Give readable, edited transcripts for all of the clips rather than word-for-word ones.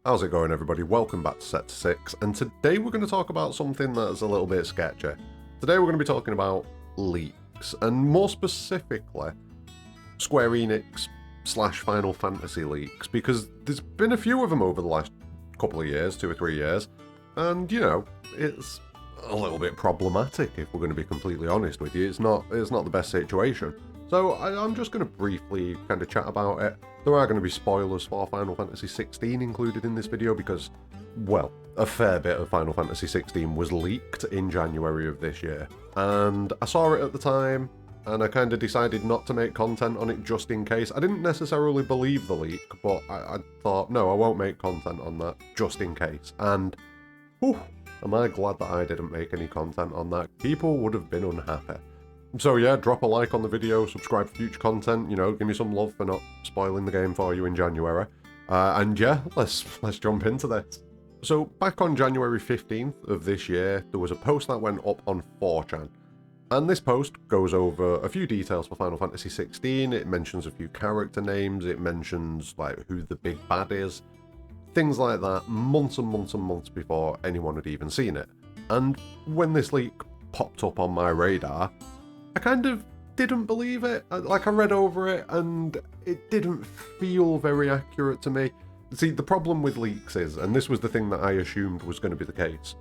How's it going, everybody? Welcome back to Sector 6, and today we're going to talk about something that's a little bit sketchy. Today we're going to be talking about leaks, and more specifically, Square Enix / Final Fantasy leaks, because there's been a few of them over the last couple of years, 2 or 3 years, and, you know, it's a little bit problematic, if we're going to be completely honest with you. It's not the best situation. So I'm just going to briefly kind of chat about it. There are going to be spoilers for Final Fantasy XVI included in this video because, well, a fair bit of Final Fantasy XVI was leaked in January of this year. And I saw it at the time, and I kind of decided not to make content on it just in case. I didn't necessarily believe the leak, but I thought, no, I won't make content on that just in case. And, whew, am I glad that I didn't make any content on that. People would have been unhappy. So yeah, drop a like on the video, subscribe for future content, you know, give me some love for not spoiling the game for you in January. And yeah, let's jump into this. So back on January 15th of this year, there was a post that went up on 4chan. And this post goes over a few details for Final Fantasy XVI, it mentions a few character names, it mentions like who the big bad is, things like that, months and months and months before anyone had even seen it. And when this leak popped up on my radar, I kind of didn't believe it. Like, I read over it and it didn't feel very accurate to me. See, the problem with leaks is, and this was the thing that I assumed was going to be the case,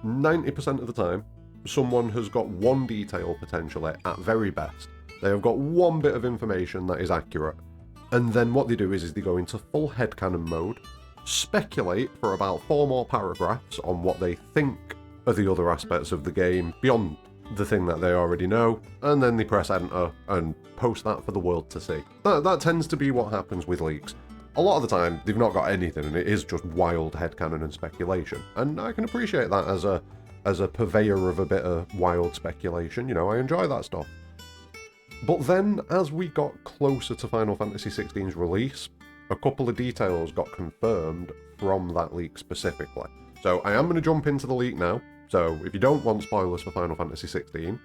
90% of the time, someone has got one detail potentially at very best. They have got one bit of information that is accurate. And then what they do is they go into full headcanon mode, speculate for about 4 more paragraphs on what they think are the other aspects of the game beyond the thing that they already know, and then they press enter and post that for the world to see. That tends to be what happens with leaks. A lot of the time, they've not got anything, and it is just wild headcanon and speculation. And I can appreciate that as a purveyor of a bit of wild speculation. You know, I enjoy that stuff. But then, as we got closer to Final Fantasy XVI's release, a couple of details got confirmed from that leak specifically. So I am going to jump into the leak now. So, if you don't want spoilers for Final Fantasy XVI,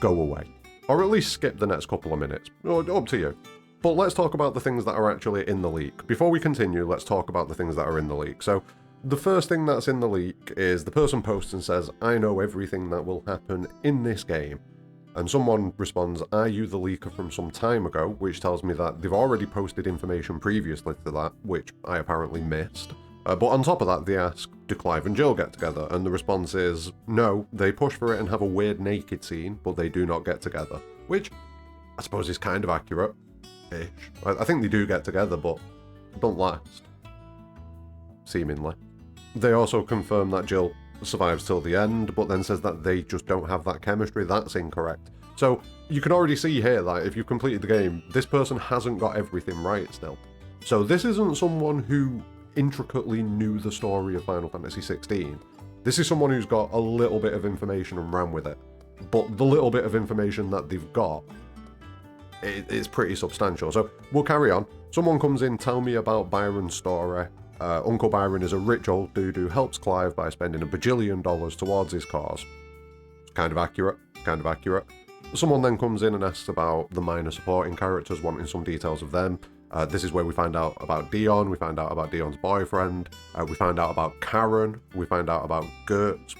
go away. Or at least skip the next couple of minutes. Up to you. But let's talk about the things that are actually in the leak. Before we continue, let's talk about the things that are in the leak. So, the first thing that's in the leak is the person posts and says, I know everything that will happen in this game. And someone responds, are you the leaker from some time ago? Which tells me that they've already posted information previously to that, which I apparently missed. But on top of that, they ask, do Clive and Jill get together? And the response is, no, they push for it and have a weird naked scene, but they do not get together. Which, I suppose is kind of accurate-ish. I think they do get together, but don't last. Seemingly. They also confirm that Jill survives till the end, but then says that they just don't have that chemistry. That's incorrect. So, you can already see here that if you've completed the game, this person hasn't got everything right still. So this isn't someone who intricately knew the story of Final Fantasy XVI. This is someone who's got a little bit of information and ran with it. But the little bit of information that they've got is pretty substantial. So we'll carry on. Someone comes in, tell me about Byron's story. Uncle Byron is a rich old dude who helps Clive by spending $1 bajillion towards his cause. It's kind of accurate. Someone then comes in and asks about the minor supporting characters, wanting some details of them. This is where we find out about Dion, we find out about Dion's boyfriend, we find out about Karen, we find out about Gooch.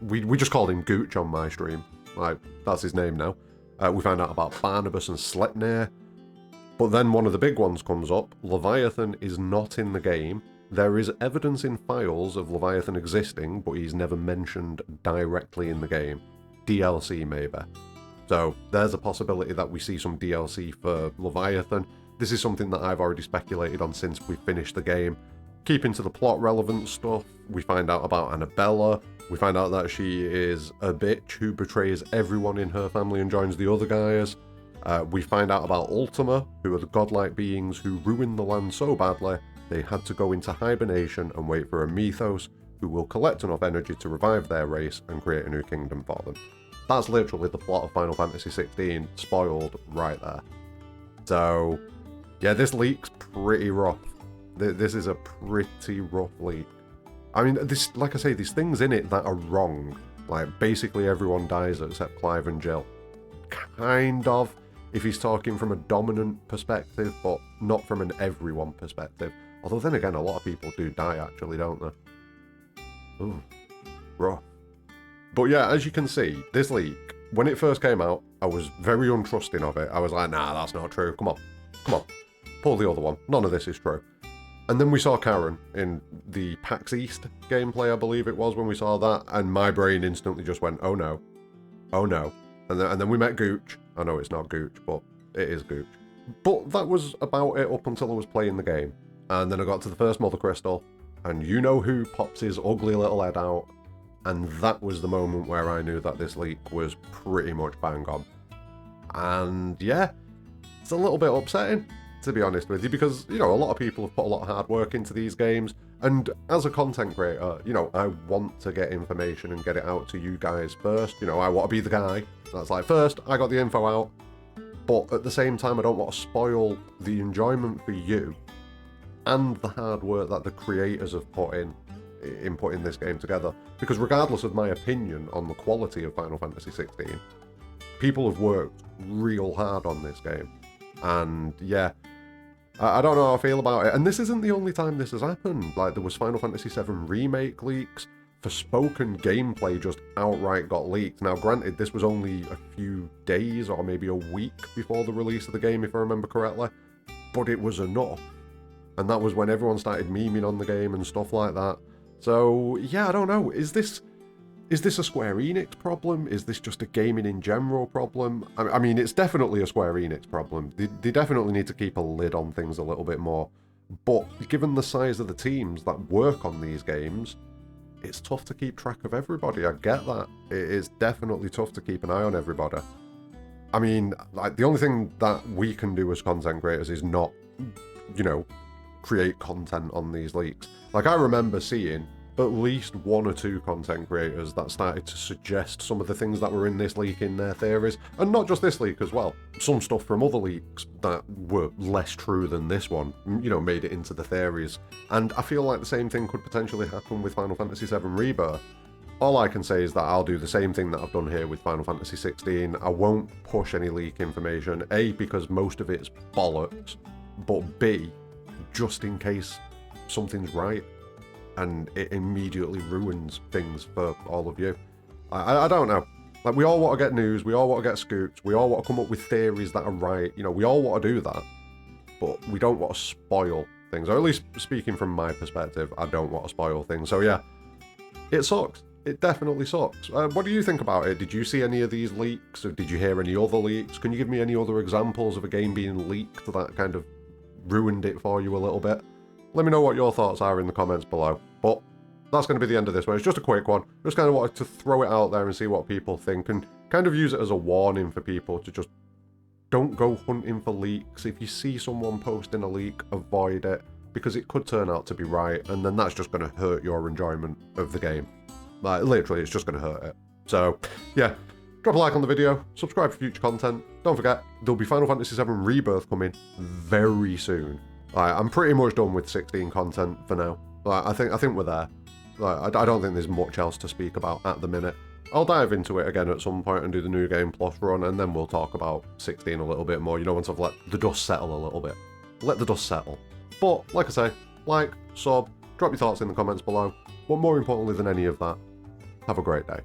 We just called him Gooch on my stream. Like, that's his name now. We find out about Barnabas and Sleipnir. But then one of the big ones comes up. Leviathan is not in the game. There is evidence in files of Leviathan existing, but he's never mentioned directly in the game. DLC maybe. So there's a possibility that we see some DLC for Leviathan. This is something that I've already speculated on since we finished the game. Keeping to the plot relevant stuff, we find out about Annabella, we find out that she is a bitch who betrays everyone in her family and joins the other guys. We find out about Ultima, who are the godlike beings who ruined the land so badly, they had to go into hibernation and wait for a mythos who will collect enough energy to revive their race and create a new kingdom for them. That's literally the plot of Final Fantasy XVI, spoiled right there. So, yeah, this leak's pretty rough. This is a pretty rough leak. I mean, this, like I say, there's things in it that are wrong. Like, basically everyone dies except Clive and Jill. Kind of, if he's talking from a dominant perspective, but not from an everyone perspective. Although then again, a lot of people do die actually, don't they? Ooh, rough. But yeah, as you can see, this leak, when it first came out, I was very untrusting of it. I was like, nah, that's not true. Come on, pull the other one. None of this is true. And then we saw Karen in the PAX East gameplay, I believe it was, when we saw that, and my brain instantly just went, oh no, oh no. And then we met Gooch. I know it's not Gooch, but it is Gooch. But that was about it up until I was playing the game. And then I got to the first Mother Crystal, and you know who pops his ugly little head out, and that was the moment where I knew that this leak was pretty much bang on. And yeah, it's a little bit upsetting, to be honest with you, because, you know, a lot of people have put a lot of hard work into these games, and as a content creator, you know, I want to get information and get it out to you guys first. You know, I want to be the guy that's like, first, I got the info out, but at the same time, I don't want to spoil the enjoyment for you and the hard work that the creators have put in putting this game together. Because regardless of my opinion on the quality of Final Fantasy XVI, people have worked real hard on this game. And yeah, I don't know how I feel about it. And this isn't the only time this has happened. Like, there was Final Fantasy VII Remake leaks. Forspoken gameplay just outright got leaked. Now, granted, this was only a few days or maybe a week before the release of the game, if I remember correctly. But it was enough. And that was when everyone started memeing on the game and stuff like that. So, yeah, I don't know. Is this a Square Enix problem? Is this just a gaming in general problem? I mean, it's definitely a Square Enix problem. They definitely need to keep a lid on things a little bit more. But given the size of the teams that work on these games, it's tough to keep track of everybody. I get that. It is definitely tough to keep an eye on everybody. I mean, like, the only thing that we can do as content creators is not, you know, create content on these leaks. Like, I remember seeing at least one or two content creators that started to suggest some of the things that were in this leak in their theories, and not just this leak as well. Some stuff from other leaks that were less true than this one, you know, made it into the theories. And I feel like the same thing could potentially happen with Final Fantasy VII Rebirth. All I can say is that I'll do the same thing that I've done here with Final Fantasy XVI. I won't push any leak information, A, because most of it's bollocks, but B, just in case something's right and it immediately ruins things for all of you. I don't know. Like, we all want to get news, we all want to get scoops, we all want to come up with theories that are right. You know, we all want to do that, but we don't want to spoil things. Or at least speaking from my perspective, I don't want to spoil things. So yeah, it sucks. It definitely sucks. What do you think about it? Did you see any of these leaks, or did you hear any other leaks? Can you give me any other examples of a game being leaked that kind of ruined it for you a little bit? Let me know what your thoughts are in the comments below. But that's going to be the end of this one. It's just a quick one. Just kind of wanted to throw it out there and see what people think, and kind of use it as a warning for people to just don't go hunting for leaks. If you see someone posting a leak, avoid it, because it could turn out to be right, and then that's just going to hurt your enjoyment of the game. Like, literally, it's just going to hurt it. So, yeah. Drop a like on the video, subscribe for future content. Don't forget, there'll be Final Fantasy VII Rebirth coming very soon. I'm pretty much done with 16 content for now. I think we're there. I don't think there's much else to speak about at the minute. I'll dive into it again at some point and do the New Game Plus run, and then we'll talk about 16 a little bit more, you know, once I've let the dust settle a little bit. Let the dust settle. But, like I say, like, sub, drop your thoughts in the comments below. But more importantly than any of that, have a great day.